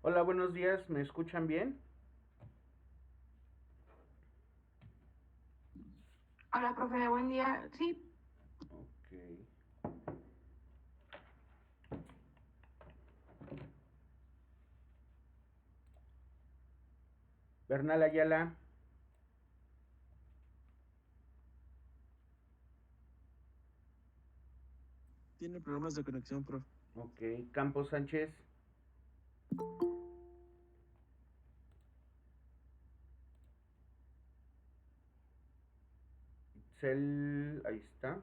Hola, buenos días, ¿me escuchan bien? Hola, profe, buen día. Sí, Ok. Bernal Ayala, Tiene problemas de conexión, profe. ok. Campos Sánchez, Itzel, ahí está.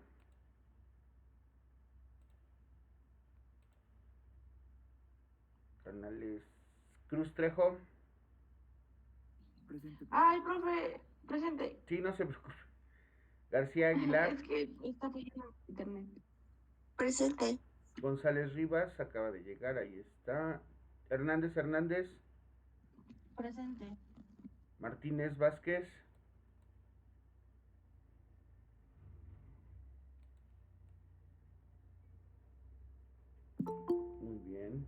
Canales Cruz Trejo, Presente, profe. ay, profe, presente. sí, no se preocupe. García Aguilar, Es que está fallando internet. Presente. González Rivas, acaba de llegar, ahí está. Hernández Hernández, Presente. Martínez Vázquez, muy bien.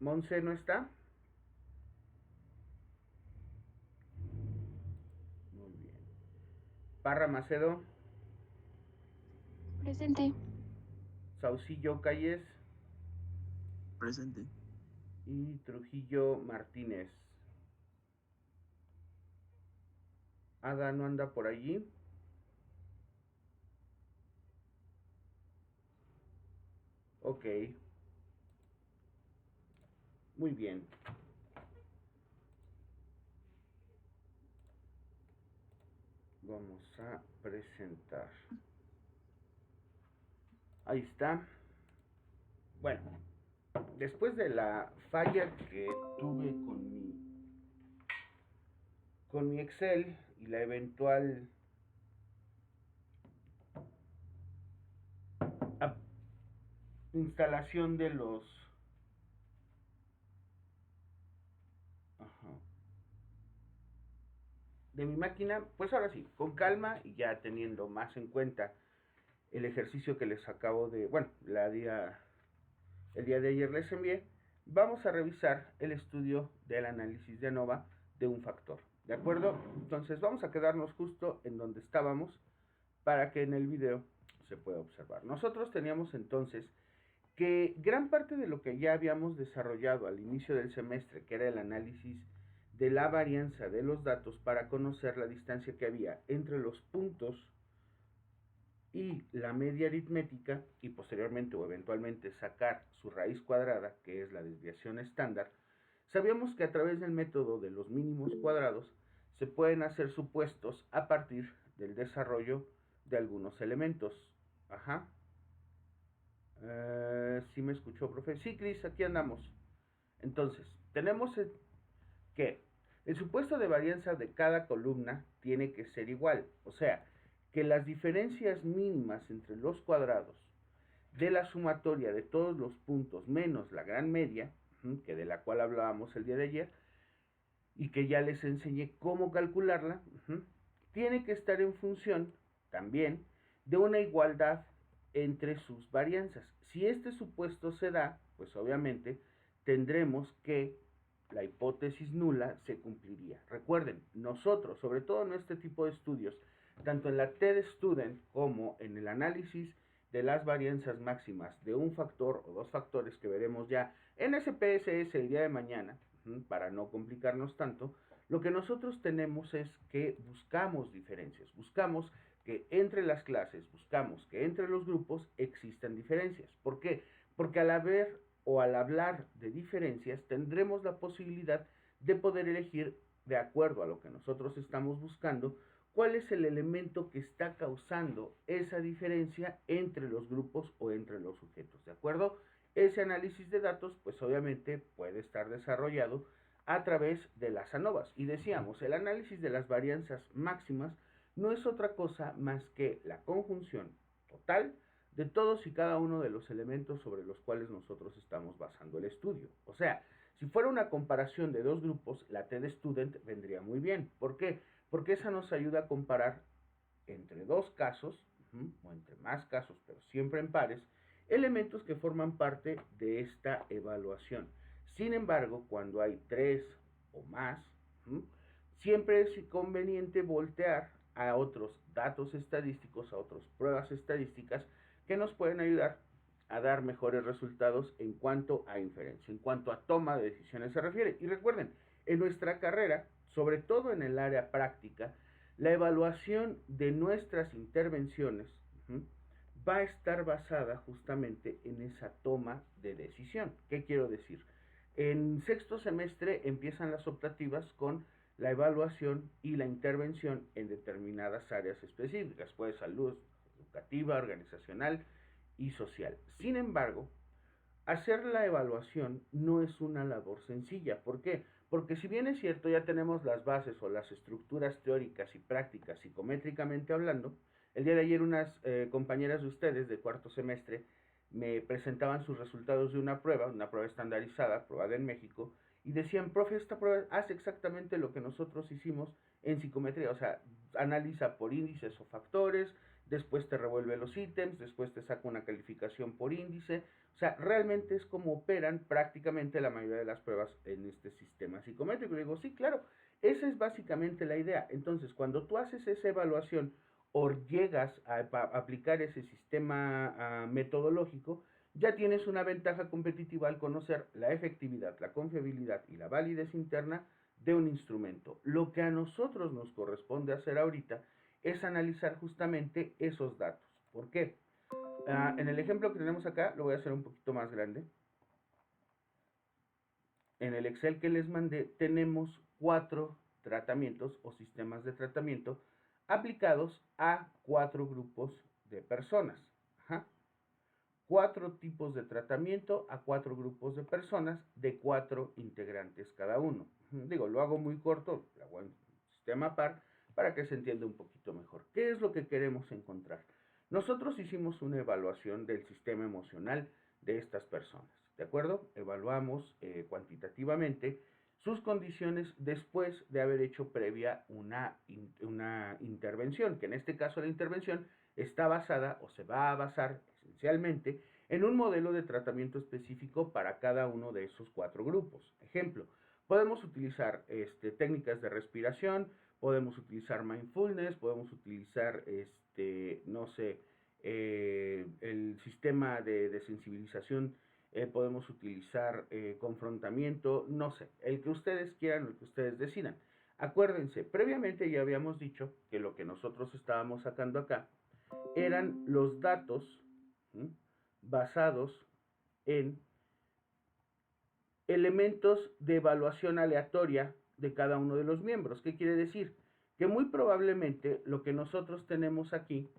Monse no está, muy bien. Parra Macedo, Presente. Saucillo Calles Presente. y Trujillo Martínez. Ada no anda por allí. Ok, muy bien. Vamos a presentar. Ahí está. Bueno, después de la falla que tuve con mi Excel y la eventual instalación de los... Ajá, de mi máquina, pues ahora sí, con calma y ya teniendo más en cuenta el ejercicio que les acabo de, bueno, el día de ayer les envié, vamos a revisar el estudio del análisis de ANOVA de un factor. ¿De acuerdo? Entonces vamos a quedarnos justo en donde estábamos para que en el video se pueda observar. Nosotros teníamos entonces que gran parte de lo que ya habíamos desarrollado al inicio del semestre, que era el análisis de la varianza de los datos para conocer la distancia que había entre los puntos y la media aritmética y posteriormente o eventualmente sacar su raíz cuadrada, que es la desviación estándar, sabíamos que a través del método de los mínimos cuadrados se pueden hacer supuestos a partir del desarrollo de algunos elementos. Ajá. ¿Sí me escuchó, profe? Sí, Cris, aquí andamos. Entonces, tenemos que el supuesto de varianza de cada columna tiene que ser igual. O sea, que las diferencias mínimas entre los cuadrados de la sumatoria de todos los puntos menos la gran media, que de la cual hablábamos el día de ayer, y que ya les enseñé cómo calcularla, tiene que estar en función también de una igualdad entre sus varianzas. Si este supuesto se da, pues obviamente tendremos que la hipótesis nula se cumpliría. Recuerden, nosotros, sobre todo en este tipo de estudios, tanto en la TED Student como en el análisis de las varianzas máximas de un factor o dos factores que veremos ya en SPSS el día de mañana, para no complicarnos tanto, lo que nosotros tenemos es que buscamos diferencias, buscamos que entre las clases, buscamos que entre los grupos existan diferencias. ¿Por qué? Porque al haber o al hablar de diferencias tendremos la posibilidad de poder elegir, de acuerdo a lo que nosotros estamos buscando, cuál es el elemento que está causando esa diferencia entre los grupos o entre los sujetos, ¿de acuerdo? Ese análisis de datos, pues obviamente puede estar desarrollado a través de las ANOVAs. Y decíamos, el análisis de las varianzas máximas no es otra cosa más que la conjunción total de todos y cada uno de los elementos sobre los cuales nosotros estamos basando el estudio. O sea, si fuera una comparación de dos grupos, la TED Student vendría muy bien. ¿Por qué? Porque esa nos ayuda a comparar entre dos casos, o entre más casos, pero siempre en pares, elementos que forman parte de esta evaluación. Sin embargo, cuando hay 3 o más, siempre es conveniente voltear a otros datos estadísticos, a otras pruebas estadísticas que nos pueden ayudar a dar mejores resultados en cuanto a inferencia, en cuanto a toma de decisiones se refiere. Y recuerden, en nuestra carrera, sobre todo en el área práctica, la evaluación de nuestras intervenciones va a estar basada justamente en esa toma de decisión. ¿Qué quiero decir? En sexto semestre empiezan las optativas con la evaluación y la intervención en determinadas áreas específicas, puede ser salud, educativa, organizacional y social. Sin embargo, hacer la evaluación no es una labor sencilla. ¿Por qué? Porque si bien es cierto, ya tenemos las bases o las estructuras teóricas y prácticas psicométricamente hablando, el día de ayer unas compañeras de ustedes de cuarto semestre me presentaban sus resultados de una prueba estandarizada, aprobada en México, y decían, profe, esta prueba hace exactamente lo que nosotros hicimos en psicometría, o sea, analiza por índices o factores, después te revuelve los ítems, después te saca una calificación por índice, o sea, realmente es como operan prácticamente la mayoría de las pruebas en este sistema psicométrico. Y digo, sí, claro, esa es básicamente la idea. Entonces, cuando tú haces esa evaluación o llegas a aplicar ese sistema metodológico, ya tienes una ventaja competitiva al conocer la efectividad, la confiabilidad y la validez interna de un instrumento. Lo que a nosotros nos corresponde hacer ahorita es analizar justamente esos datos. ¿Por qué? En el ejemplo que tenemos acá, lo voy a hacer un poquito más grande. En el Excel que les mandé, tenemos 4 tratamientos o sistemas de tratamiento aplicados a 4 grupos de personas. 4 tipos de tratamiento a 4 grupos de personas de 4 integrantes cada uno. Digo, lo hago muy corto, lo hago en sistema par para que se entienda un poquito mejor. ¿Qué es lo que queremos encontrar? Nosotros hicimos una evaluación del sistema emocional de estas personas, ¿de acuerdo? Evaluamos cuantitativamente sus condiciones después de haber hecho previa una intervención, que en este caso la intervención está basada o se va a basar esencialmente en un modelo de tratamiento específico para cada uno de esos 4 grupos. Ejemplo, podemos utilizar técnicas de respiración, podemos utilizar mindfulness, podemos utilizar, no sé, el sistema de sensibilización, podemos utilizar confrontamiento, no sé, el que ustedes quieran, el que ustedes decidan. Acuérdense, previamente ya habíamos dicho que lo que nosotros estábamos sacando acá eran los datos basados en elementos de evaluación aleatoria de cada uno de los miembros. ¿Qué quiere decir? Que muy probablemente lo que nosotros tenemos aquí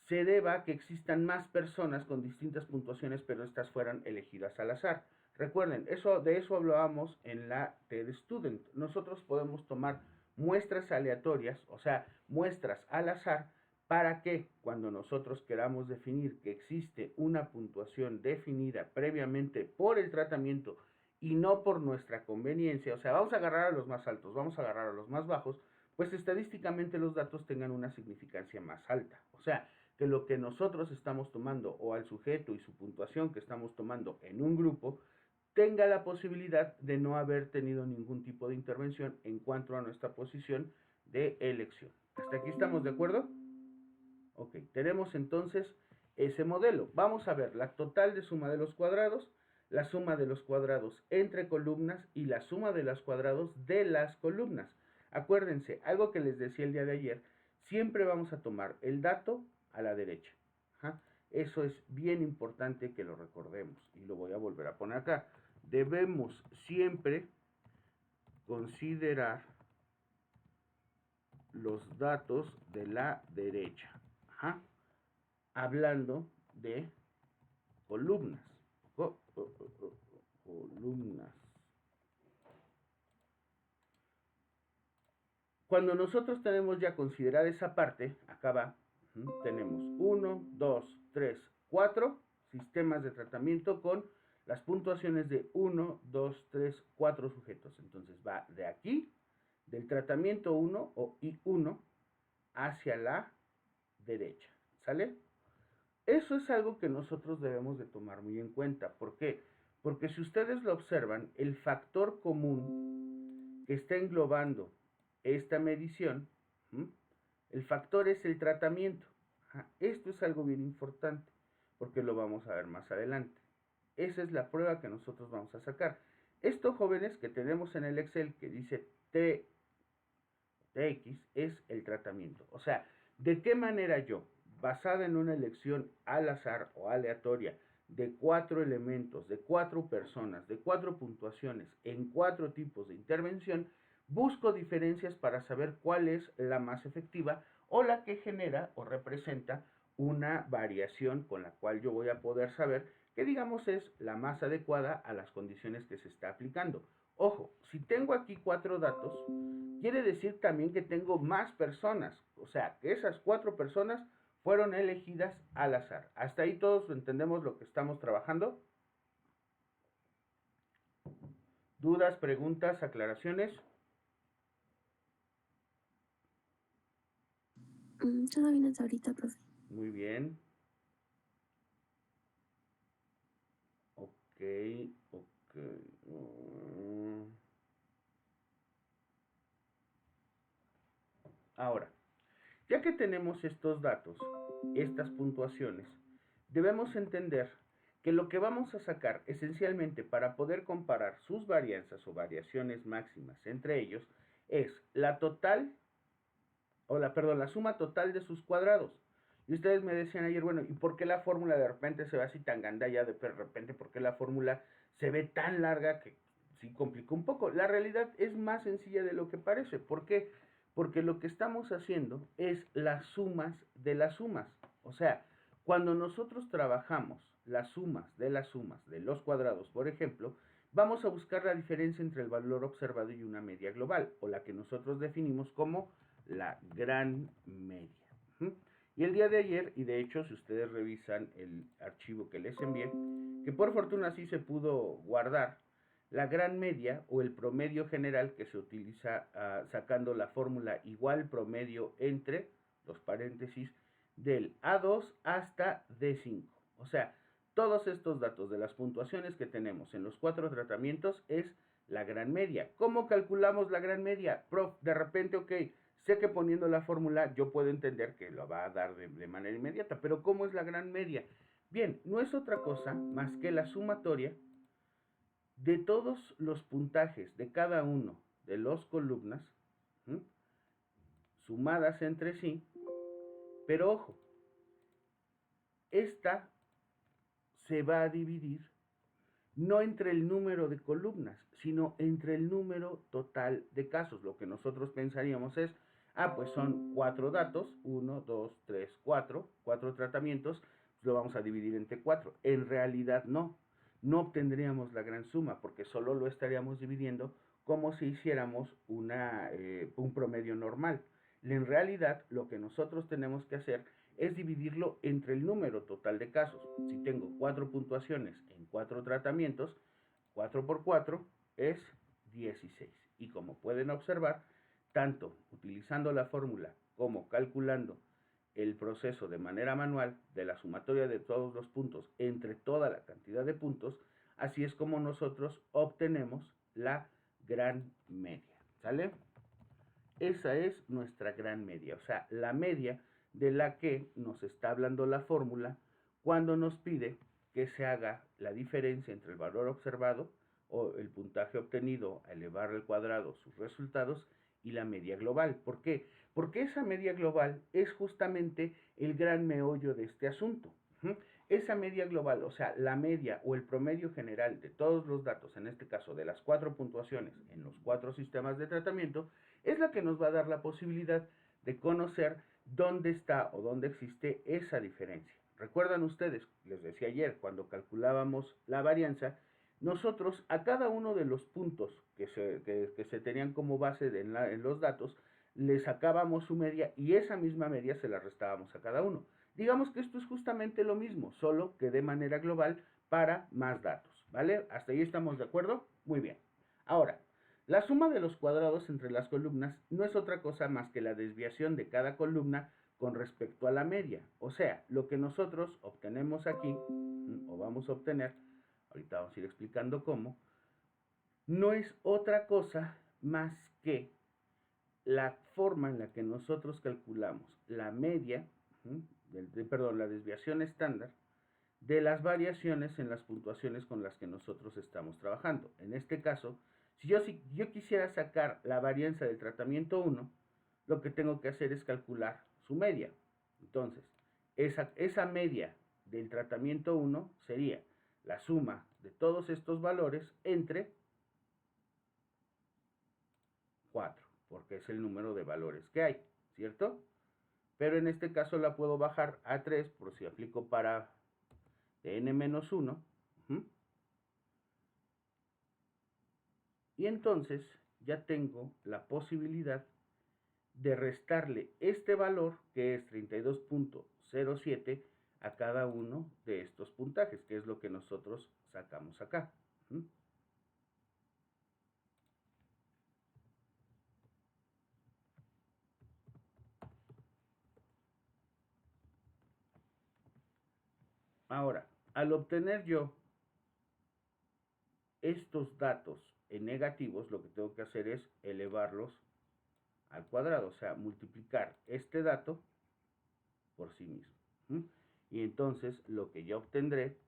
se deba a que existan más personas con distintas puntuaciones, pero estas fueran elegidas al azar. Recuerden, de eso hablábamos en la TED Student. Nosotros podemos tomar muestras aleatorias, o sea, muestras al azar, para que cuando nosotros queramos definir que existe una puntuación definida previamente por el tratamiento y no por nuestra conveniencia, o sea, vamos a agarrar a los más altos, vamos a agarrar a los más bajos, pues estadísticamente los datos tengan una significancia más alta. O sea, que lo que nosotros estamos tomando o al sujeto y su puntuación que estamos tomando en un grupo tenga la posibilidad de no haber tenido ningún tipo de intervención en cuanto a nuestra posición de elección. ¿Hasta aquí estamos de acuerdo? Ok, tenemos entonces ese modelo. Vamos a ver la total de suma de los cuadrados, la suma de los cuadrados entre columnas y la suma de los cuadrados de las columnas. Acuérdense, algo que les decía el día de ayer, siempre vamos a tomar el dato a la derecha. Eso es bien importante que lo recordemos y lo voy a volver a poner acá. Debemos siempre considerar los datos de la derecha. Hablando de columnas. Columnas. Cuando nosotros tenemos ya considerada esa parte, acá va, tenemos 1, 2, 3, 4 sistemas de tratamiento con las puntuaciones de 1, 2, 3, 4 sujetos. Entonces va de aquí, del tratamiento 1 o I1, hacia la derecha, ¿sale? Eso es algo que nosotros debemos de tomar muy en cuenta. ¿Por qué? Porque si ustedes lo observan, el factor común que está englobando esta medición, ¿m? El factor es el tratamiento. Esto es algo bien importante, porque lo vamos a ver más adelante. Esa es la prueba que nosotros vamos a sacar. Esto, jóvenes, que tenemos en el Excel que dice TX es el tratamiento. O sea, ¿de qué manera yo, basada en una elección al azar o aleatoria de 4 elementos, de 4 personas, de 4 puntuaciones, en 4 tipos de intervención, busco diferencias para saber cuál es la más efectiva o la que genera o representa una variación con la cual yo voy a poder saber que, digamos, es la más adecuada a las condiciones que se está aplicando? Ojo, si tengo aquí 4 datos, quiere decir también que tengo más personas, o sea, que esas 4 personas fueron elegidas al azar. ¿Hasta ahí todos entendemos lo que estamos trabajando? ¿Dudas, preguntas, aclaraciones? Todo bien hasta ahorita, profe. Muy bien. Ok, ok. Ahora, ya que tenemos estos datos, estas puntuaciones, debemos entender que lo que vamos a sacar esencialmente para poder comparar sus varianzas o variaciones máximas entre ellos es la total, la suma total de sus cuadrados. Y ustedes me decían ayer, bueno, ¿y por qué la fórmula de repente se ve así tan gandalla? De repente, ¿por qué la fórmula se ve tan larga que sí complicó un poco? La realidad es más sencilla de lo que parece. ¿Por qué? Porque lo que estamos haciendo es las sumas de las sumas. O sea, cuando nosotros trabajamos las sumas de los cuadrados, por ejemplo, vamos a buscar la diferencia entre el valor observado y una media global, o la que nosotros definimos como la gran media. Y el día de ayer, y de hecho si ustedes revisan el archivo que les envié, que por fortuna sí se pudo guardar, la gran media o el promedio general que se utiliza sacando la fórmula igual promedio entre los paréntesis del A2 hasta D5. O sea, todos estos datos de las puntuaciones que tenemos en los 4 tratamientos es la gran media. ¿Cómo calculamos la gran media? Prof, de repente, ok, sé que poniendo la fórmula yo puedo entender que lo va a dar de manera inmediata, pero ¿cómo es la gran media? Bien, no es otra cosa más que la sumatoria de todos los puntajes de cada uno de las columnas, ¿m? Sumadas entre sí, pero ojo, esta se va a dividir no entre el número de columnas, sino entre el número total de casos. Lo que nosotros pensaríamos es, pues son 4 datos, 1, 2, 3, 4 tratamientos, pues lo vamos a dividir entre 4. En realidad no obtendríamos la gran suma, porque solo lo estaríamos dividiendo como si hiciéramos un promedio normal. En realidad, lo que nosotros tenemos que hacer es dividirlo entre el número total de casos. Si tengo 4 puntuaciones en 4 tratamientos, 4 por 4 es 16. Y como pueden observar, tanto utilizando la fórmula como calculando el proceso de manera manual de la sumatoria de todos los puntos entre toda la cantidad de puntos, así es como nosotros obtenemos la gran media. ¿Sale? Esa es nuestra gran media, o sea, la media de la que nos está hablando la fórmula cuando nos pide que se haga la diferencia entre el valor observado o el puntaje obtenido a elevar al cuadrado sus resultados y la media global. ¿Por qué? Porque esa media global es justamente el gran meollo de este asunto. Esa media global, o sea, la media o el promedio general de todos los datos, en este caso de las 4 puntuaciones en los 4 sistemas de tratamiento, es la que nos va a dar la posibilidad de conocer dónde está o dónde existe esa diferencia. ¿Recuerdan ustedes? Les decía ayer, cuando calculábamos la varianza, nosotros a cada uno de los puntos que se tenían como base en los datos, le sacábamos su media y esa misma media se la restábamos a cada uno. Digamos que esto es justamente lo mismo, solo que de manera global para más datos, ¿vale? ¿Hasta ahí estamos de acuerdo? Muy bien. Ahora, la suma de los cuadrados entre las columnas no es otra cosa más que la desviación de cada columna con respecto a la media. O sea, lo que nosotros obtenemos aquí, o vamos a obtener, ahorita vamos a ir explicando cómo, no es otra cosa más que la forma en la que nosotros calculamos la media, perdón, la desviación estándar de las variaciones en las puntuaciones con las que nosotros estamos trabajando. En este caso, si yo quisiera sacar la varianza del tratamiento 1, lo que tengo que hacer es calcular su media. Entonces, esa media del tratamiento 1 sería la suma de todos estos valores entre 4, porque es el número de valores que hay, ¿cierto? Pero en este caso la puedo bajar a 3 por si aplico para de n-1. Y entonces ya tengo la posibilidad de restarle este valor, que es 32.07, a cada uno de estos puntajes, que es lo que nosotros sacamos acá. Ahora, al obtener yo estos datos en negativos, lo que tengo que hacer es elevarlos al cuadrado, o sea, multiplicar este dato por sí mismo. Y entonces lo que yo obtendré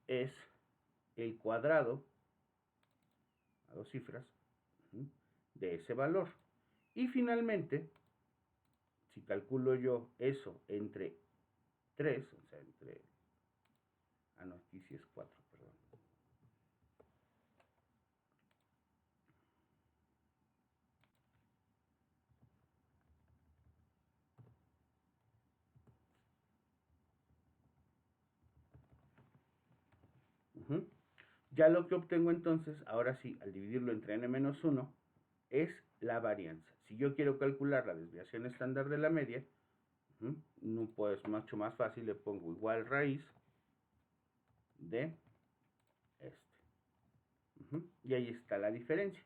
es el cuadrado, a 2 cifras, de ese valor. Y finalmente, si calculo yo eso entre 3, o sea, entre... Ah, no, aquí sí es 4, perdón. Ya lo que obtengo entonces, ahora sí, al dividirlo entre n-1, es la varianza. Si yo quiero calcular la desviación estándar de la media, no pues mucho más fácil, le pongo igual raíz de este. Y ahí está la diferencia.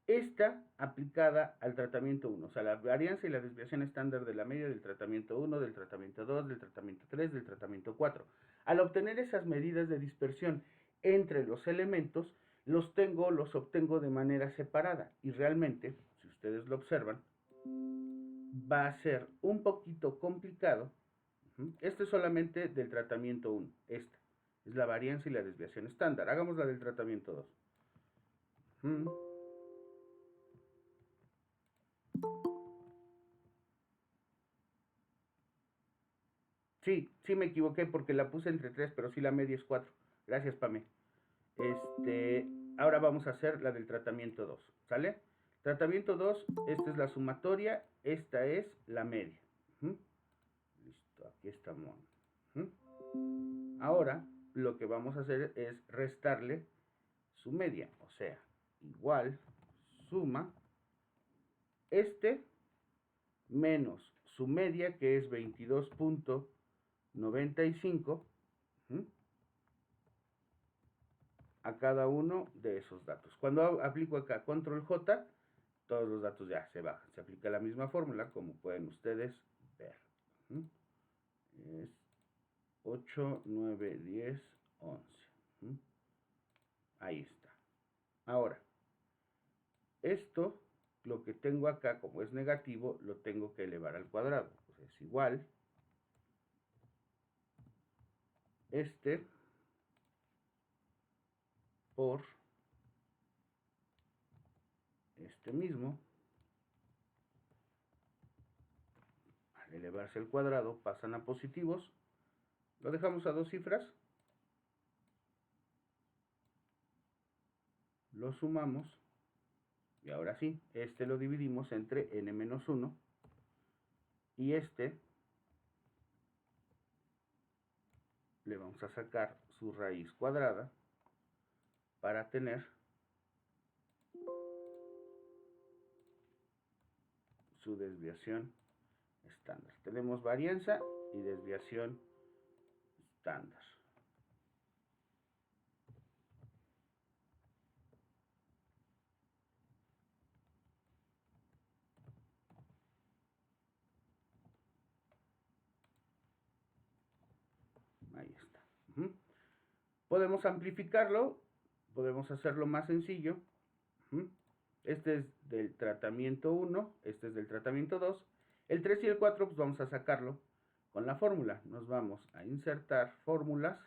Esta aplicada al tratamiento 1, o sea, la varianza y la desviación estándar de la media del tratamiento 1, del tratamiento 2, del tratamiento 3, del tratamiento 4. Al obtener esas medidas de dispersión entre los elementos, los obtengo de manera separada. Y realmente, si ustedes lo observan, va a ser un poquito complicado. Este es solamente del tratamiento 1. Esta es la varianza y la desviación estándar. Hagamos la del tratamiento 2. Sí, me equivoqué porque la puse entre 3, pero sí la media es 4. Gracias, Pame. Ahora vamos a hacer la del tratamiento 2, ¿sale? Tratamiento 2, esta es la sumatoria, esta es la media. Listo, aquí estamos. Ahora, lo que vamos a hacer es restarle su media, o sea, igual, suma, menos su media, que es 22.95, a cada uno de esos datos. Cuando aplico acá control J, todos los datos ya se bajan. Se aplica la misma fórmula, como pueden ustedes ver. Es 8, 9, 10, 11. Ahí está. Ahora, esto, lo que tengo acá, como es negativo, lo tengo que elevar al cuadrado. Pues es igual. Por este mismo. Al elevarse al cuadrado pasan a positivos. Lo dejamos a 2 cifras. Lo sumamos. Y ahora sí, lo dividimos entre n-1. Y le vamos a sacar su raíz cuadrada para tener su desviación estándar. Tenemos varianza y desviación estándar. Ahí está. Podemos amplificarlo, podemos hacerlo más sencillo. Este es del tratamiento 1, este es del tratamiento 2. El 3 y el 4 pues vamos a sacarlo con la fórmula. Nos vamos a insertar fórmulas,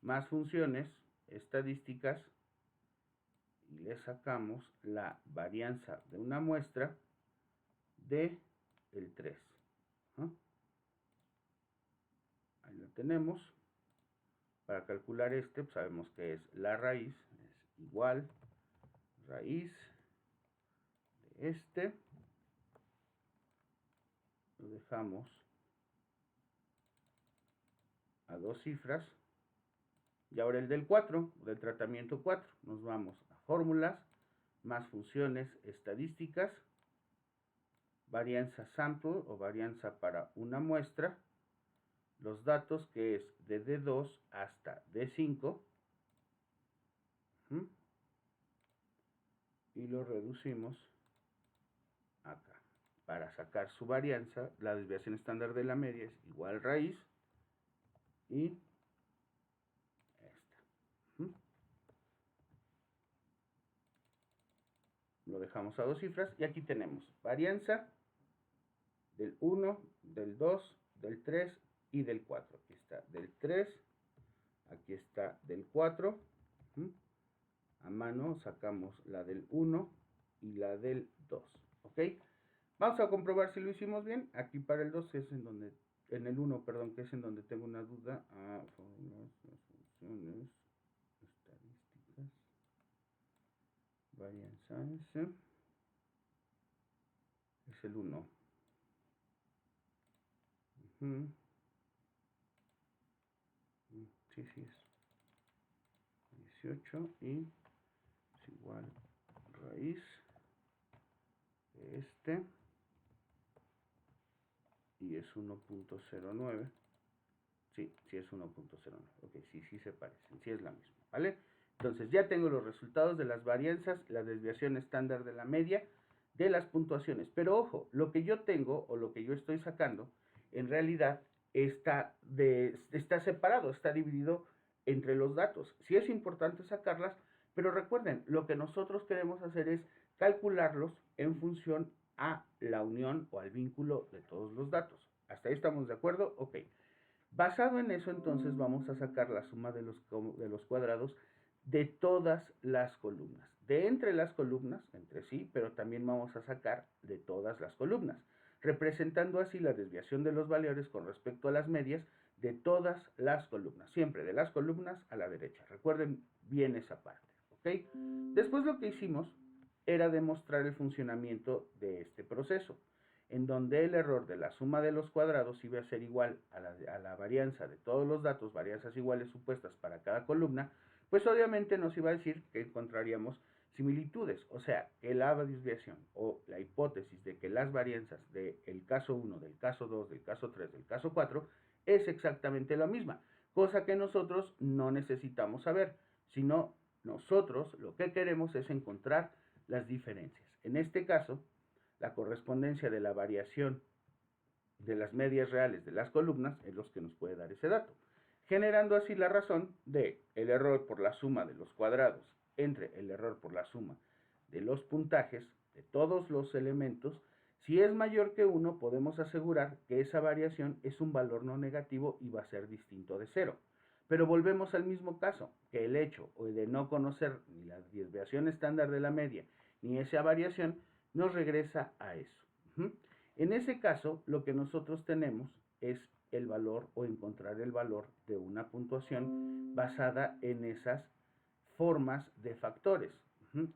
más funciones, estadísticas, y le sacamos la varianza de una muestra de el 3. Ahí lo tenemos. Para calcular este, pues sabemos que es la raíz, es igual raíz de este. Lo dejamos a 2 cifras. Y ahora el del 4, del tratamiento 4. Nos vamos a fórmulas, más funciones estadísticas, varianza sample o varianza para una muestra, los datos que es de D2 hasta D5, y lo reducimos acá. Para sacar su varianza, la desviación estándar de la media es igual raíz y esta. Lo dejamos a 2 cifras y aquí tenemos varianza del 1, del 2, del 3 y del 4. Aquí está del 3, aquí está del 4. A mano sacamos la del 1 y la del 2. ¿Ok? Vamos a comprobar si lo hicimos bien. Aquí para el 2 es en donde, en el 1, perdón, que es en donde tengo una duda. Fórmulas, funciones, estadísticas, varianza S. Es el 1. Sí, sí es 18 y es igual raíz de este y es 1.09. Sí, sí es 1.09. Ok, sí, sí se parecen, sí es la misma, ¿vale? Entonces ya tengo los resultados de las varianzas, la desviación estándar de la media, de las puntuaciones. Pero ojo, lo que yo tengo o lo que yo estoy sacando, en realidad está separado, está dividido entre los datos. Sí es importante sacarlas, pero recuerden, lo que nosotros queremos hacer es calcularlos en función a la unión o al vínculo de todos los datos. ¿Hasta ahí estamos de acuerdo? Ok. Basado en eso, entonces vamos a sacar la suma de los cuadrados de todas las columnas. De entre las columnas, entre sí, pero también vamos a sacar de todas las columnas, representando así la desviación de los valores con respecto a las medias de todas las columnas, siempre de las columnas a la derecha. Recuerden bien esa parte, ¿ok? Después lo que hicimos era demostrar el funcionamiento de este proceso, en donde el error de la suma de los cuadrados iba a ser igual a la varianza de todos los datos, varianzas iguales supuestas para cada columna, pues obviamente nos iba a decir que encontraríamos similitudes, o sea, que la desviación o la hipótesis de que las varianzas del caso 1, del caso 2, del caso 3, del caso 4 es exactamente la misma, cosa que nosotros no necesitamos saber, sino nosotros lo que queremos es encontrar las diferencias. En este caso, la correspondencia de la variación de las medias reales de las columnas es lo que nos puede dar ese dato, generando así la razón de el error por la suma de los cuadrados entre el error por la suma de los puntajes de todos los elementos. Si es mayor que 1, podemos asegurar que esa variación es un valor no negativo y va a ser distinto de 0. Pero volvemos al mismo caso, que el hecho de no conocer ni la desviación estándar de la media ni esa variación nos regresa a eso. En ese caso, lo que nosotros tenemos es el valor o encontrar el valor de una puntuación basada en esas formas de factores.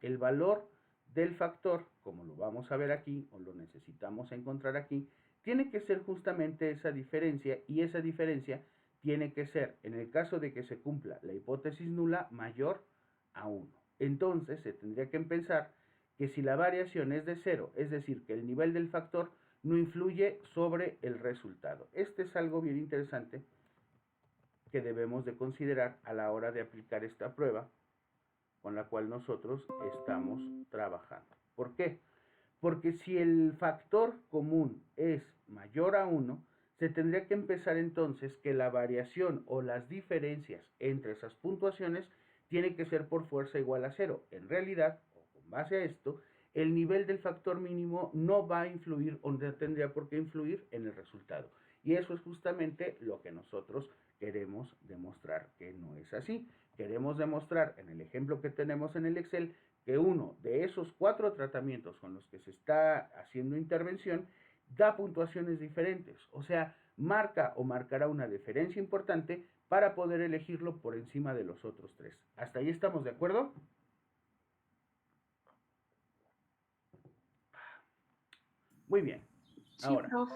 El valor del factor, como lo vamos a ver aquí o lo necesitamos encontrar aquí, tiene que ser justamente esa diferencia, y esa diferencia tiene que ser, en el caso de que se cumpla la hipótesis nula, mayor a 1. Entonces se tendría que pensar que si la variación es de 0, es decir, que el nivel del factor no influye sobre el resultado. Este es algo bien interesante que debemos de considerar a la hora de aplicar esta prueba con la cual nosotros estamos trabajando. ¿Por qué? Porque si el factor común es mayor a 1, se tendría que empezar entonces que la variación o las diferencias entre esas puntuaciones tiene que ser por fuerza igual a cero. En realidad, o con base a esto, el nivel del factor mínimo no va a influir o no tendría por qué influir en el resultado. Y eso es justamente lo que nosotros queremos demostrar que no es así. Queremos demostrar en el ejemplo que tenemos en el Excel que uno de esos 4 tratamientos con los que se está haciendo intervención da puntuaciones diferentes, o sea, marca o marcará una diferencia importante para poder elegirlo por encima de los otros 3. ¿Hasta ahí estamos de acuerdo? Muy bien. Sí, Ahora, prof.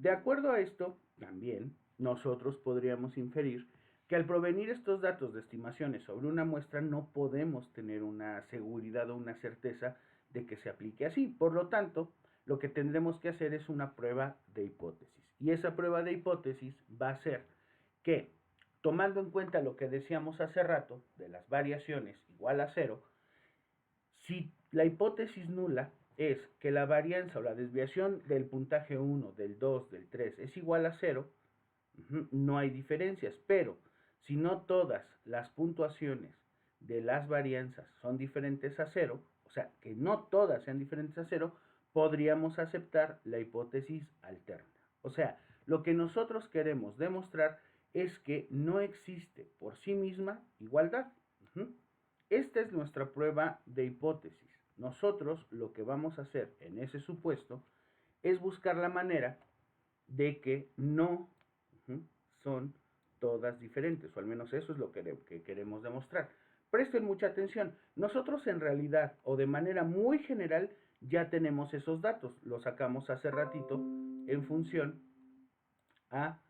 de acuerdo a esto, también nosotros podríamos inferir que al provenir estos datos de estimaciones sobre una muestra no podemos tener una seguridad o una certeza de que se aplique así. Por lo tanto, lo que tendremos que hacer es una prueba de hipótesis. Y esa prueba de hipótesis va a ser que, tomando en cuenta lo que decíamos hace rato de las variaciones igual a cero, si la hipótesis nula es que la varianza o la desviación del puntaje 1, del 2, del 3 es igual a 0, no hay diferencias, pero si no todas las puntuaciones de las varianzas son diferentes a 0, o sea, que no todas sean diferentes a 0, podríamos aceptar la hipótesis alterna. O sea, lo que nosotros queremos demostrar es que no existe por sí misma igualdad. Esta es nuestra prueba de hipótesis. Nosotros lo que vamos a hacer en ese supuesto es buscar la manera de que no son todas diferentes, o al menos eso es lo que queremos demostrar. Presten mucha atención. Nosotros en realidad, o de manera muy general, ya tenemos esos datos. Los sacamos hace ratito en función a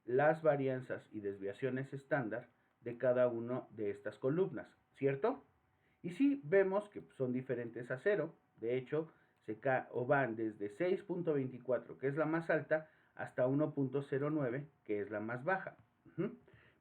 las varianzas y desviaciones estándar de cada una de estas columnas, ¿cierto? Y sí vemos que son diferentes a 0, de hecho, o van desde 6.24, que es la más alta, hasta 1.09, que es la más baja.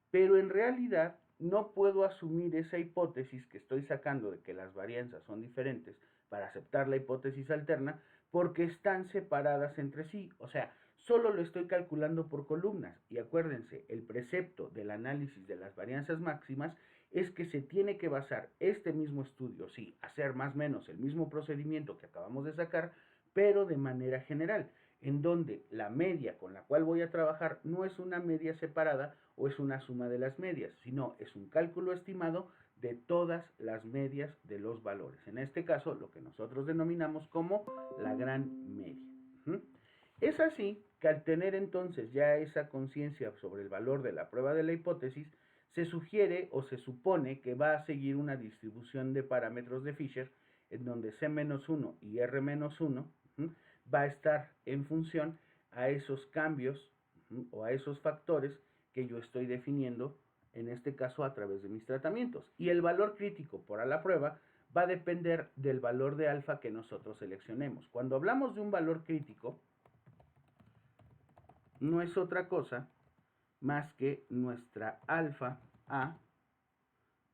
Pero en realidad no puedo asumir esa hipótesis que estoy sacando de que las varianzas son diferentes para aceptar la hipótesis alterna, porque están separadas entre sí. O sea, solo lo estoy calculando por columnas. Y acuérdense, el precepto del análisis de las varianzas máximas es que se tiene que basar este mismo estudio, sí, hacer más o menos el mismo procedimiento que acabamos de sacar, pero de manera general, en donde la media con la cual voy a trabajar no es una media separada o es una suma de las medias, sino es un cálculo estimado de todas las medias de los valores. En este caso, lo que nosotros denominamos como la gran media. Es así que al tener entonces ya esa conciencia sobre el valor de la prueba de la hipótesis, se sugiere o se supone que va a seguir una distribución de parámetros de Fisher en donde C-1 y R-1 va a estar en función a esos cambios o a esos factores que yo estoy definiendo, en este caso a través de mis tratamientos. Y el valor crítico para la prueba va a depender del valor de alfa que nosotros seleccionemos. Cuando hablamos de un valor crítico, no es otra cosa más que nuestra alfa a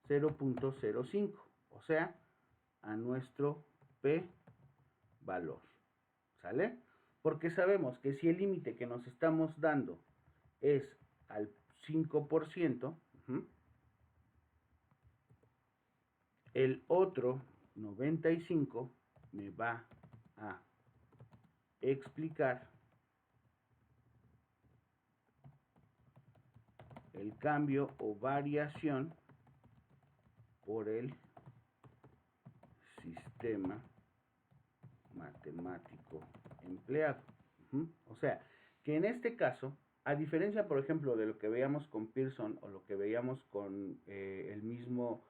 0.05, o sea, a nuestro P valor. ¿Sale? Porque sabemos que si el límite que nos estamos dando es al 5%, el otro 95 me va a explicar el cambio o variación por el sistema matemático empleado. O sea, que en este caso, a diferencia, por ejemplo, de lo que veíamos con Pearson o lo que veíamos con el mismo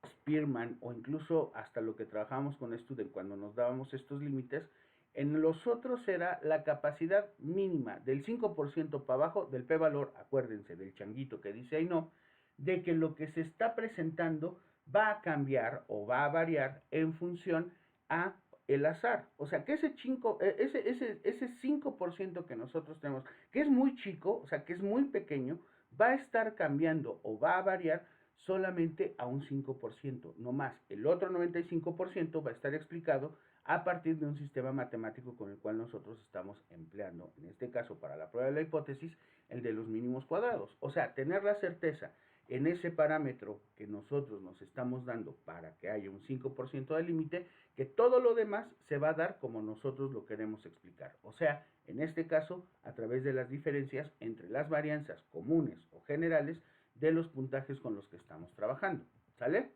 Spearman o incluso hasta lo que trabajamos con Student cuando nos dábamos estos límites, en los otros era la capacidad mínima del 5% para abajo del p-valor, acuérdense del changuito que dice ahí no, de que lo que se está presentando va a cambiar o va a variar en función a el azar. O sea, que ese 5% que nosotros tenemos, que es muy chico, o sea, que es muy pequeño, va a estar cambiando o va a variar solamente a un 5%, no más. El otro 95% va a estar explicado a partir de un sistema matemático con el cual nosotros estamos empleando, en este caso para la prueba de la hipótesis, el de los mínimos cuadrados. O sea, tener la certeza en ese parámetro que nosotros nos estamos dando para que haya un 5% de límite, que todo lo demás se va a dar como nosotros lo queremos explicar. O sea, en este caso, a través de las diferencias entre las varianzas comunes o generales de los puntajes con los que estamos trabajando. ¿Sale?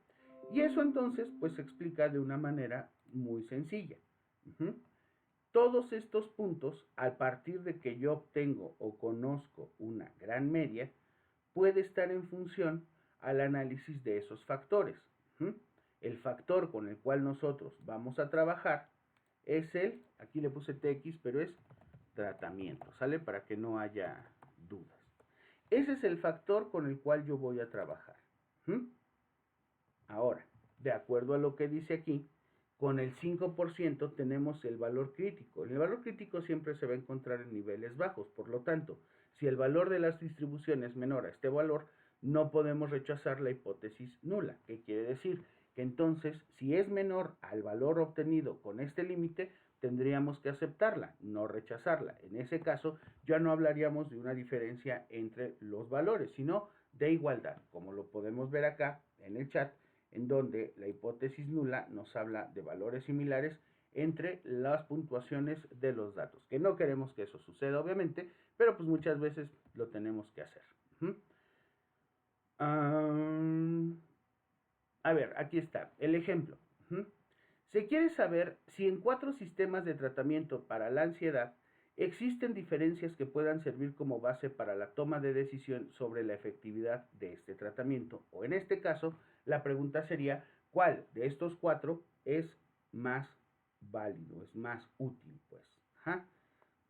Y eso entonces, pues se explica de una manera muy sencilla. Todos estos puntos, a partir de que yo obtengo o conozco una gran media, puede estar en función al análisis de esos factores. El factor con el cual nosotros vamos a trabajar es aquí le puse TX, pero es tratamiento, ¿sale? Para que no haya dudas. Ese es el factor con el cual yo voy a trabajar. Ahora, de acuerdo a lo que dice aquí, con el 5% tenemos el valor crítico. El valor crítico siempre se va a encontrar en niveles bajos, por lo tanto, si el valor de las distribuciones es menor a este valor, no podemos rechazar la hipótesis nula. ¿Qué quiere decir? Que entonces, si es menor al valor obtenido con este límite, tendríamos que aceptarla, no rechazarla. En ese caso, ya no hablaríamos de una diferencia entre los valores, sino de igualdad, como lo podemos ver acá en el chat, en donde la hipótesis nula nos habla de valores similares entre las puntuaciones de los datos, que no queremos que eso suceda obviamente, pero pues muchas veces lo tenemos que hacer. A ver, aquí está el ejemplo. Se quiere saber si en 4 sistemas de tratamiento para la ansiedad existen diferencias que puedan servir como base para la toma de decisión sobre la efectividad de este tratamiento, o en este caso, la pregunta sería, ¿cuál de estos 4 es más válido, es más útil? Pues,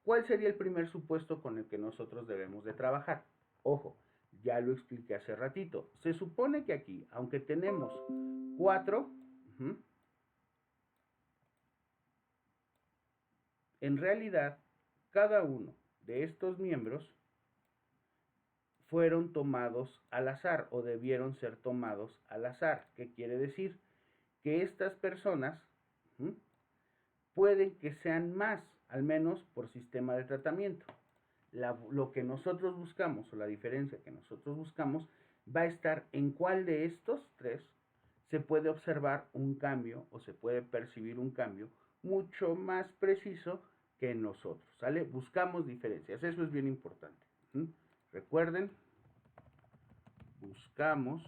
¿cuál sería el primer supuesto con el que nosotros debemos de trabajar? Ojo, ya lo expliqué hace ratito. Se supone que aquí, aunque tenemos 4, en realidad, cada uno de estos miembros fueron tomados al azar o debieron ser tomados al azar. ¿Qué quiere decir? Que estas personas pueden que sean más, al menos por sistema de tratamiento. Lo que nosotros buscamos o la diferencia que nosotros buscamos va a estar en cuál de estos 3 se puede observar un cambio o se puede percibir un cambio mucho más preciso que en nosotros, ¿sale? Buscamos diferencias, eso es bien importante. Recuerden, buscamos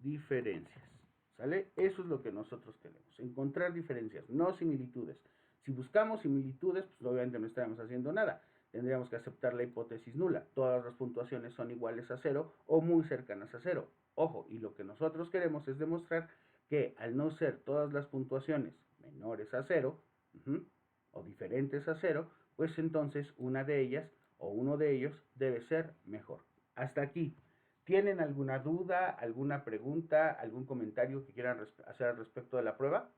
diferencias, ¿sale? Eso es lo que nosotros queremos, encontrar diferencias, no similitudes. Si buscamos similitudes, pues obviamente no estaríamos haciendo nada. Tendríamos que aceptar la hipótesis nula. Todas las puntuaciones son iguales a 0 o muy cercanas a 0. Ojo, y lo que nosotros queremos es demostrar que al no ser todas las puntuaciones menores a 0, o diferentes a 0, pues entonces una de ellas o uno de ellos debe ser mejor. Hasta aquí. ¿Tienen alguna duda, alguna pregunta, algún comentario que quieran hacer al respecto de la prueba?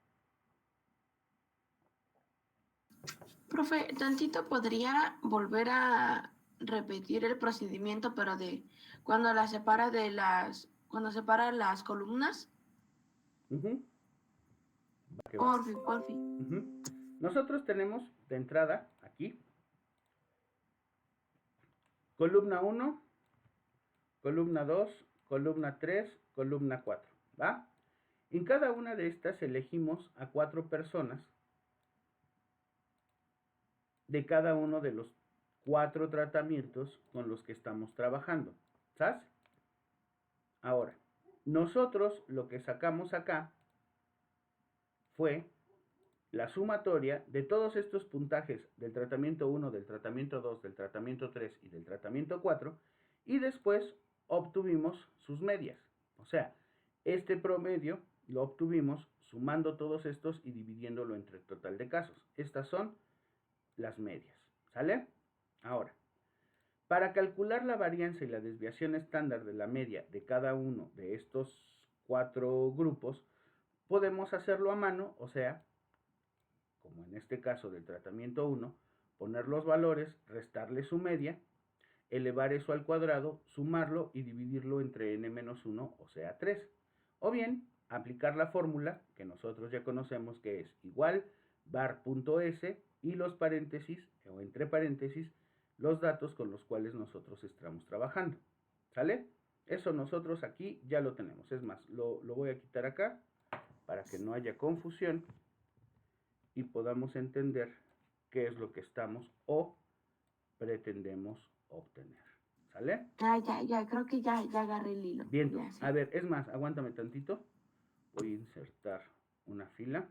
Profe, tantito podría volver a repetir el procedimiento, pero de cuando las separa cuando separa las columnas. Porfi. Nosotros tenemos de entrada aquí columna 1, columna 2, columna 3, columna 4, ¿va? En cada una de estas elegimos a 4 personas de cada uno de los 4 tratamientos con los que estamos trabajando, ¿sabes? Ahora, nosotros lo que sacamos acá fue la sumatoria de todos estos puntajes del tratamiento 1, del tratamiento 2, del tratamiento 3 y del tratamiento 4, y después obtuvimos sus medias. O sea, este promedio lo obtuvimos sumando todos estos y dividiéndolo entre el total de casos. Estas son las medias, ¿sale? Ahora, para calcular la varianza y la desviación estándar de la media de cada uno de estos 4 grupos, podemos hacerlo a mano, o sea, como en este caso del tratamiento 1, poner los valores, restarle su media, elevar eso al cuadrado, sumarlo y dividirlo entre n-1, o sea 3. O bien, aplicar la fórmula que nosotros ya conocemos, que es igual var.s y los paréntesis o entre paréntesis los datos con los cuales nosotros estamos trabajando. ¿Sale? Eso nosotros aquí ya lo tenemos. Es más, lo voy a quitar acá para que no haya confusión y podamos entender qué es lo que estamos o pretendemos obtener. ¿Sale? Ya, creo que ya agarré el hilo. Bien, Ya sé. a ver, es más, aguántame tantito. Voy a insertar una fila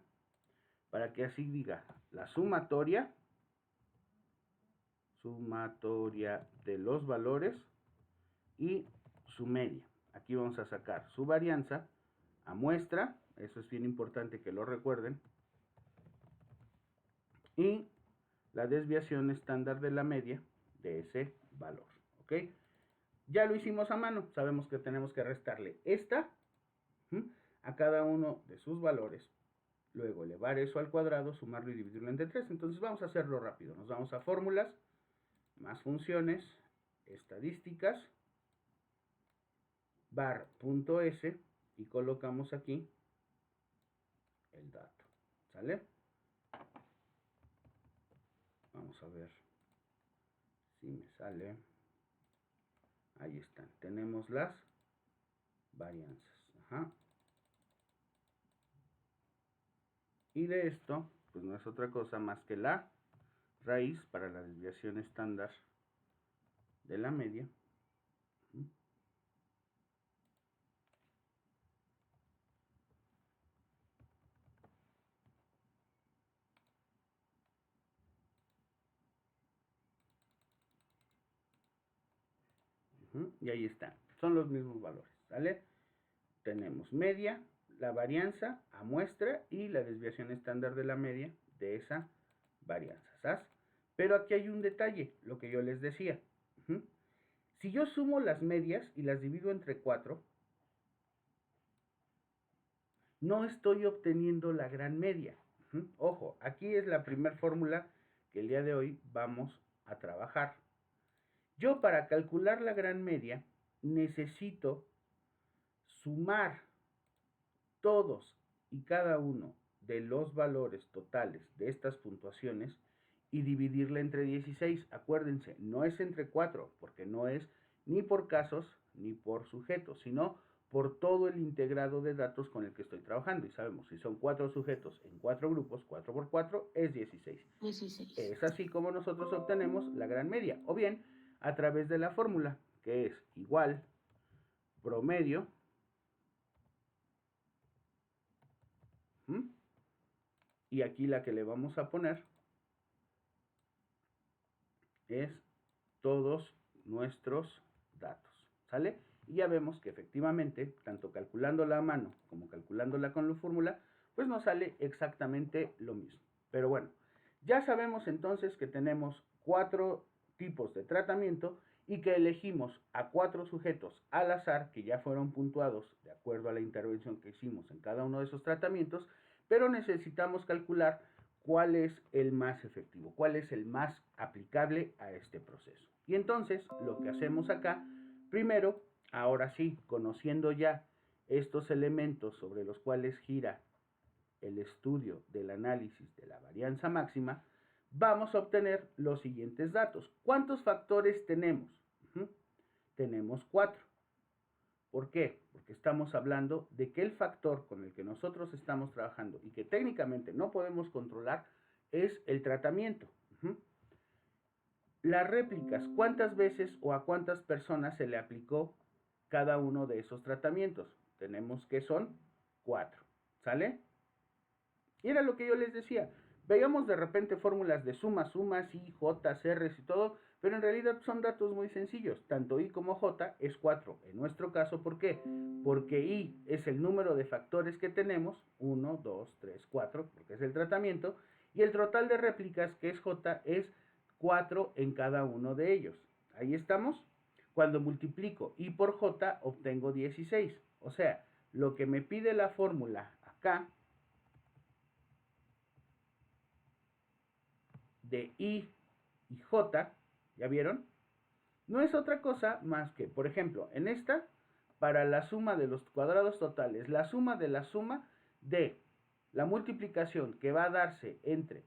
para que así diga la sumatoria de los valores y su media. Aquí vamos a sacar su varianza a muestra, eso es bien importante que lo recuerden, y la desviación estándar de la media de ese valor, ¿ok? Ya lo hicimos a mano, sabemos que tenemos que restarle esta a cada uno de sus valores, luego elevar eso al cuadrado, sumarlo y dividirlo entre 3. Entonces vamos a hacerlo rápido, nos vamos a fórmulas, más funciones, estadísticas, var.s y colocamos aquí el dato, ¿sale? Vamos a ver si me sale. Ahí están, tenemos las varianzas. Ajá. Y de esto, pues no es otra cosa más que la raíz para la desviación estándar de la media. Y ahí están, son los mismos valores, ¿sale? Tenemos media, la varianza a muestra y la desviación estándar de la media de esa varianza, ¿sabes? Pero aquí hay un detalle, lo que yo les decía. Si yo sumo las medias y las divido entre 4, no estoy obteniendo la gran media. Ojo, aquí es la primera fórmula que el día de hoy vamos a trabajar. Yo para calcular la gran media necesito sumar todos y cada uno de los valores totales de estas puntuaciones y dividirla entre 16. Acuérdense, no es entre 4, porque no es ni por casos ni por sujetos, sino por todo el integrado de datos con el que estoy trabajando. Y sabemos, si son 4 sujetos en 4 grupos, 4 por 4 es 16. 16. Es así como nosotros obtenemos la gran media. O bien, a través de la fórmula, que es igual promedio y aquí la que le vamos a poner es todos nuestros datos, ¿sale? Y ya vemos que efectivamente, tanto calculándola a mano como calculándola con la fórmula, pues nos sale exactamente lo mismo. Pero bueno, ya sabemos entonces que tenemos 4 tipos de tratamiento y que elegimos a 4 sujetos al azar que ya fueron puntuados de acuerdo a la intervención que hicimos en cada uno de esos tratamientos, pero necesitamos calcular cuál es el más efectivo, cuál es el más aplicable a este proceso. Y entonces lo que hacemos acá, primero, ahora sí, conociendo ya estos elementos sobre los cuales gira el estudio del análisis de la varianza máxima, vamos a obtener los siguientes datos. ¿Cuántos factores tenemos? Tenemos 4. ¿Por qué? Porque estamos hablando de que el factor con el que nosotros estamos trabajando y que técnicamente no podemos controlar es el tratamiento. Las réplicas, ¿cuántas veces o a cuántas personas se le aplicó cada uno de esos tratamientos? Tenemos que son 4, ¿sale? Y era lo que yo les decía. Veíamos de repente fórmulas de sumas, I, J, R's y todo, pero en realidad son datos muy sencillos. Tanto I como J es 4. En nuestro caso, ¿por qué? Porque I es el número de factores que tenemos, 1, 2, 3, 4, porque es el tratamiento, y el total de réplicas, que es J, es 4 en cada uno de ellos. Ahí estamos. Cuando multiplico I por J, obtengo 16. O sea, lo que me pide la fórmula acá de I y J, ¿ya vieron? No es otra cosa más que, por ejemplo, en esta para la suma de los cuadrados totales, la suma de la suma de la multiplicación que va a darse entre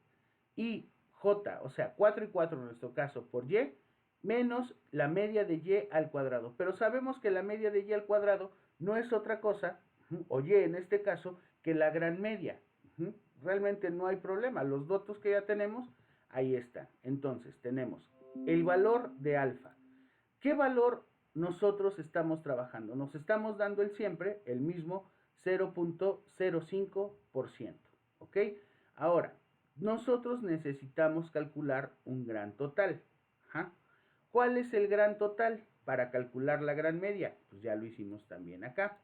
I, J, o sea, 4 y 4 en nuestro caso, por Y, menos la media de Y al cuadrado. Pero sabemos que la media de Y al cuadrado no es otra cosa, o Y en este caso, que la gran media. Realmente no hay problema, los datos que ya tenemos, ahí están. Entonces, tenemos el valor de alfa. ¿Qué valor nosotros estamos trabajando? Nos estamos dando siempre el mismo 0.05%, ¿ok? Ahora, nosotros necesitamos calcular un gran total. ¿Ja? ¿Cuál es el gran total? Para calcular la gran media, pues ya lo hicimos también acá.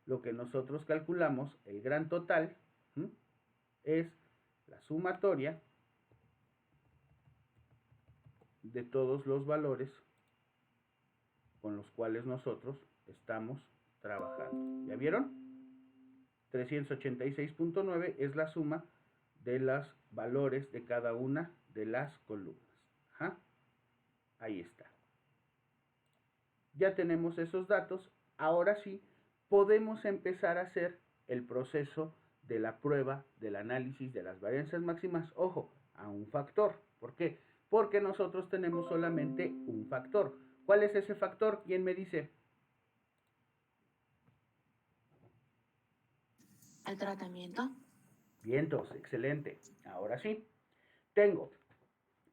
Lo que nosotros calculamos, el gran total, es la sumatoria de todos los valores con los cuales nosotros estamos trabajando. ¿Ya vieron? 386.9 es la suma de los valores de cada una de las columnas. ¿Ja? Ahí está. Ya tenemos esos datos. Ahora sí, podemos empezar a hacer el proceso de la prueba del análisis de las varianzas máximas. Ojo, a un factor. ¿Por qué? Porque nosotros tenemos solamente un factor. ¿Cuál es ese factor? ¿Quién me dice? El tratamiento. Vientos, excelente. Ahora sí, tengo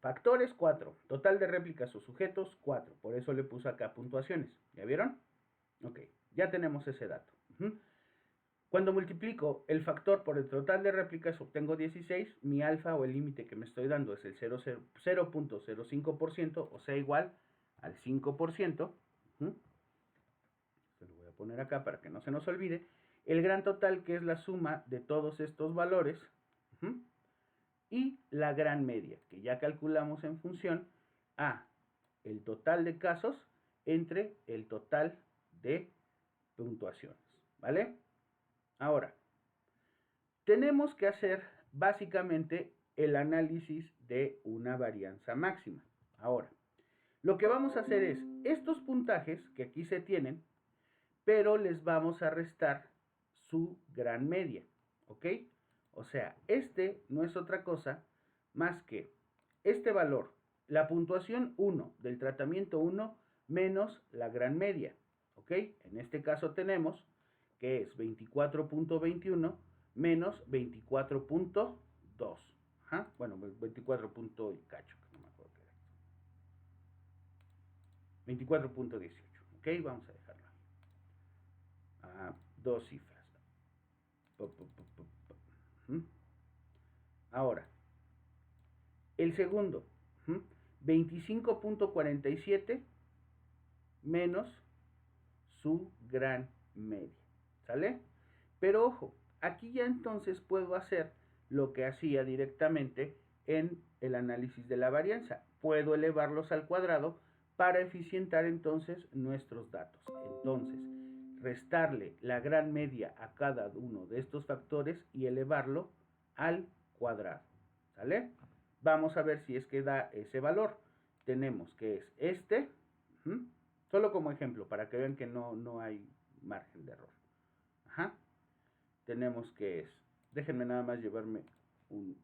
factores 4, total de réplicas o sujetos 4, por eso le puse acá puntuaciones. ¿Ya vieron? Ok, ya tenemos ese dato. Cuando multiplico el factor por el total de réplicas obtengo 16, mi alfa o el límite que me estoy dando es el 0.05%, o sea, igual al 5%. Se lo voy a poner acá para que no se nos olvide. El gran total, que es la suma de todos estos valores, y la gran media, que ya calculamos en función a el total de casos entre el total de puntuaciones, ¿vale? Ahora, tenemos que hacer básicamente el análisis de una varianza máxima. Ahora, lo que vamos a hacer es estos puntajes que aquí se tienen, pero les vamos a restar su gran media, ¿ok? O sea, este no es otra cosa más que este valor, la puntuación 1 del tratamiento 1 menos la gran media, ¿ok? En este caso tenemos que es 24.21 menos 24.2. Bueno, 24 punto y cacho, no me acuerdo qué era. 24.18, ¿ok? Vamos a dejarlo a dos cifras. Ahora, el segundo, 25.47 menos su gran media, ¿sale? Pero ojo, aquí ya entonces puedo hacer lo que hacía directamente en el análisis de la varianza. Puedo elevarlos al cuadrado para eficientar entonces nuestros datos. Entonces, restarle la gran media a cada uno de estos factores y elevarlo al cuadrado, ¿sale? Vamos a ver si es que da ese valor. Tenemos que es este, solo como ejemplo, para que vean que no hay margen de error. Tenemos que es, déjenme nada más llevarme un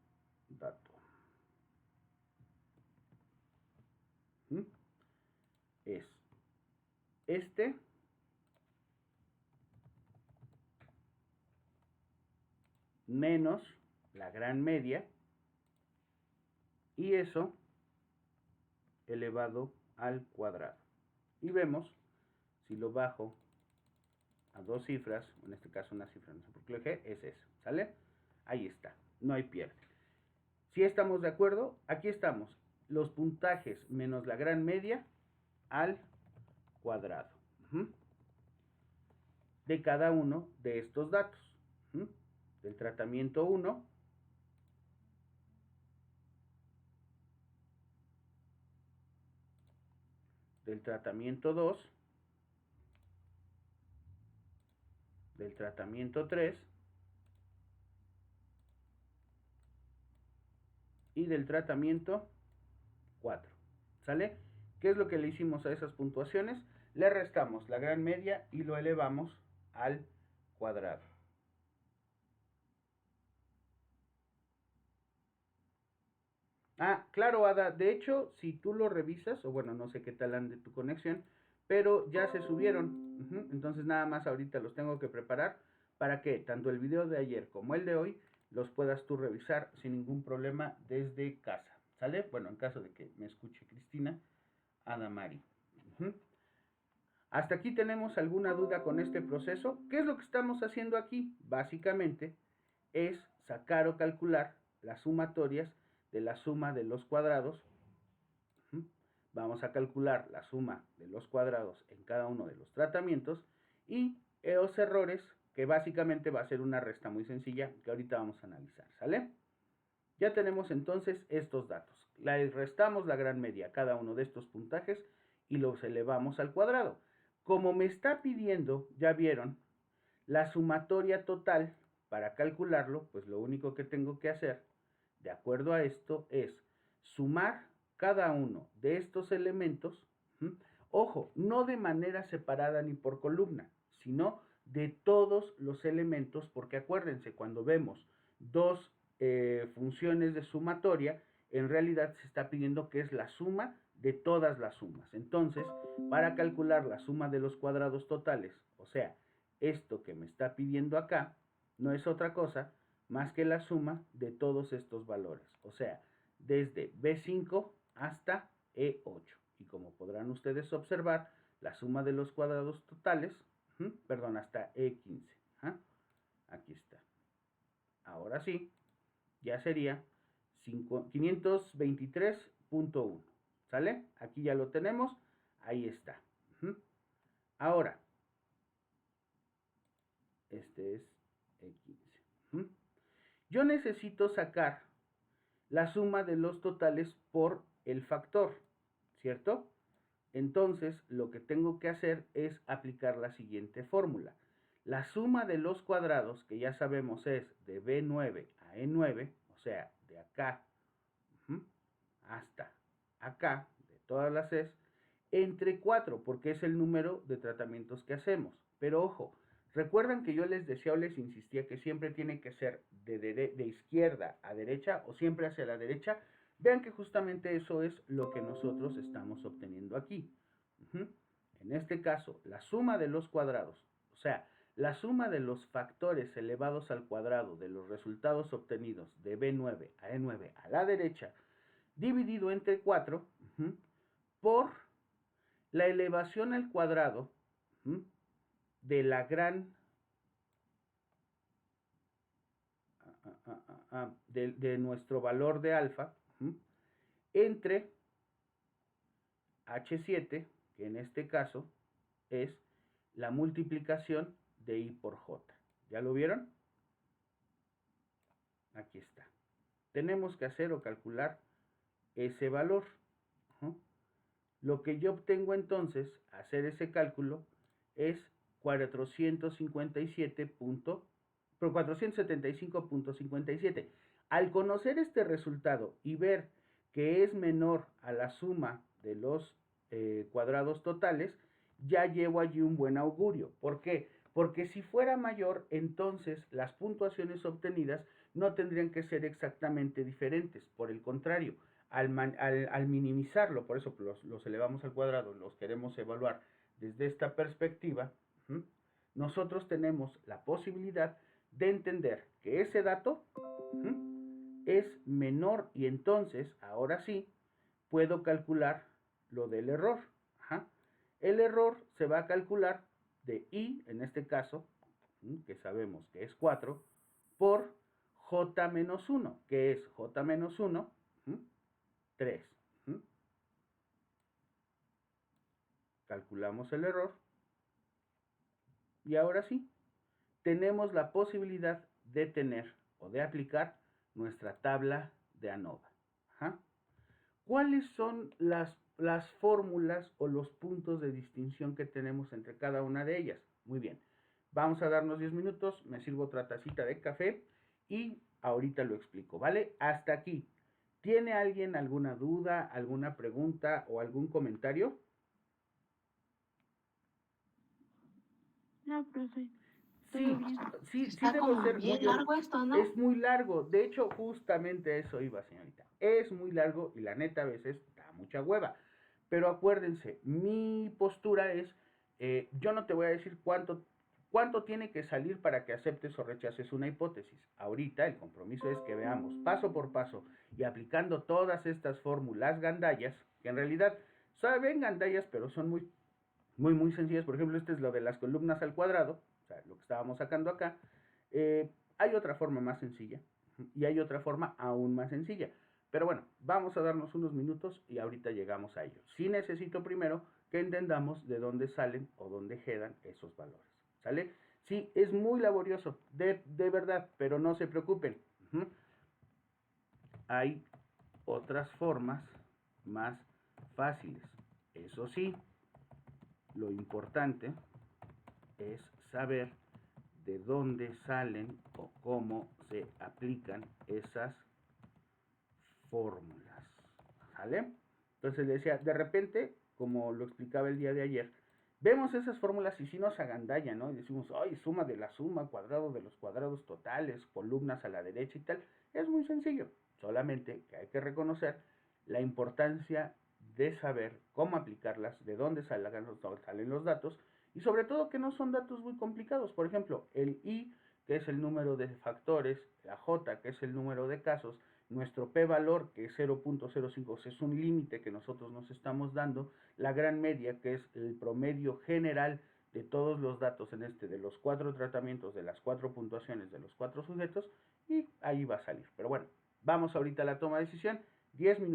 dato. Es este menos la gran media, y eso elevado al cuadrado. Y vemos, si lo bajo a dos cifras, en este caso una cifra, no sé por qué lo dejé, es eso, ¿sale? Ahí está, no hay pierde. Si estamos de acuerdo, aquí estamos, los puntajes menos la gran media al cuadrado de cada uno de estos datos. Del tratamiento 1, del tratamiento 2, del tratamiento 3 y del tratamiento 4. ¿Sale? ¿Qué es lo que le hicimos a esas puntuaciones? le restamos la gran media y lo elevamos al cuadrado. Ah, claro, Ada, de hecho, si tú lo revisas, o bueno, no sé qué tal ande tu conexión, pero ya se subieron. Entonces nada más ahorita los tengo que preparar para que tanto el video de ayer como el de hoy los puedas tú revisar sin ningún problema desde casa. ¿Sale? Bueno, en caso de que me escuche Cristina, Ada Mari. ¿Hasta aquí tenemos alguna duda con este proceso? ¿Qué es lo que estamos haciendo aquí? Básicamente es sacar o calcular las sumatorias de la suma de los cuadrados. Vamos a calcular la suma de los cuadrados en cada uno de los tratamientos y los errores, que básicamente va a ser una resta muy sencilla que ahorita vamos a analizar, ¿sale? Ya tenemos entonces estos datos. Le restamos la gran media a cada uno de estos puntajes y los elevamos al cuadrado. Como me está pidiendo, ya vieron, la sumatoria total, para calcularlo, pues lo único que tengo que hacer, de acuerdo a esto, es sumar cada uno de estos elementos, ojo, no de manera separada ni por columna, sino de todos los elementos, porque acuérdense, cuando vemos dos funciones de sumatoria, en realidad se está pidiendo que es la suma de todas las sumas. Entonces, para calcular la suma de los cuadrados totales, o sea, esto que me está pidiendo acá, no es otra cosa más que la suma de todos estos valores, o sea, desde B5 hasta E8. Y como podrán ustedes observar, la suma de los cuadrados totales, perdón, hasta E15. Aquí está. Ahora sí, ya sería 523.1. ¿Sale? Aquí ya lo tenemos. Ahí está. Ahora, este es E15. Yo necesito sacar la suma de los totales por el factor, ¿cierto? Entonces, lo que tengo que hacer es aplicar la siguiente fórmula. La suma de los cuadrados, que ya sabemos es de B9 a E9, o sea, de acá hasta acá, de todas las es, entre 4, porque es el número de tratamientos que hacemos. Pero ojo, recuerdan que yo les decía o les insistía que siempre tiene que ser de izquierda a derecha o siempre hacia la derecha. Vean que justamente eso es lo que nosotros estamos obteniendo aquí. En este caso, la suma de los cuadrados, o sea, la suma de los factores elevados al cuadrado de los resultados obtenidos de B9 a E9 a la derecha, dividido entre 4, por la elevación al cuadrado de la gran de nuestro valor de alfa entre H7, que en este caso es la multiplicación de I por J. ¿Ya lo vieron? Aquí está. Tenemos que hacer o calcular ese valor. Lo que yo obtengo entonces, hacer ese cálculo, es 475.57. Al conocer este resultado y ver que es menor a la suma de los cuadrados totales, ya llevo allí un buen augurio. ¿Por qué? Porque si fuera mayor, entonces las puntuaciones obtenidas no tendrían que ser exactamente diferentes. Por el contrario, al minimizarlo, por eso los elevamos al cuadrado, los queremos evaluar desde esta perspectiva, nosotros tenemos la posibilidad de entender que ese dato es menor y entonces, ahora sí, puedo calcular lo del error. El error se va a calcular de I, en este caso, que sabemos que es 4, por J menos 1, que es J menos 1, 3. Calculamos el error. Y ahora sí, tenemos la posibilidad de tener o de aplicar nuestra tabla de ANOVA. ¿Cuáles son las fórmulas o los puntos de distinción que tenemos entre cada una de ellas? Muy bien, vamos a darnos 10 minutos, me sirvo otra tacita de café y ahorita lo explico, ¿vale? Hasta aquí. ¿Tiene alguien alguna duda, alguna pregunta o algún comentario? No, profe. Sí, sí Está debo como ser bien muy largo esto, ¿no? es muy largo. De hecho, justamente eso iba, señorita. Es muy largo y la neta a veces da mucha hueva. Pero acuérdense, mi postura es, yo no te voy a decir cuánto tiene que salir para que aceptes o rechaces una hipótesis. Ahorita el compromiso es que veamos paso por paso y aplicando todas estas fórmulas gandallas, que en realidad saben gandallas, pero son muy sencillas. Por ejemplo, este es lo de las columnas al cuadrado, o sea, lo que estábamos sacando acá. Hay otra forma más sencilla y hay otra forma aún más sencilla. Pero bueno, vamos a darnos unos minutos y ahorita llegamos a ello. Sí necesito primero que entendamos de dónde salen o dónde quedan esos valores. ¿Sale? Sí, es muy laborioso, de verdad, pero no se preocupen. Hay otras formas más fáciles. Eso sí, lo importante es saber de dónde salen o cómo se aplican esas fórmulas. ¿Sale? Entonces le decía, de repente, como lo explicaba el día de ayer, vemos esas fórmulas y sí nos agandallan, ¿no? Y decimos, ay, suma de la suma, cuadrado de los cuadrados totales, columnas a la derecha y tal. Es muy sencillo, solamente que hay que reconocer la importancia de saber cómo aplicarlas, de dónde salen los datos y sobre todo que no son datos muy complicados. Por ejemplo, el I, que es el número de factores, la J, que es el número de casos, nuestro p-valor, que es 0.05, es un límite que nosotros nos estamos dando, la gran media, que es el promedio general de todos los datos en de los 4 tratamientos, de las 4 puntuaciones, de los 4 sujetos, y ahí va a salir. Pero bueno, vamos ahorita a la toma de decisión, 10 minutos.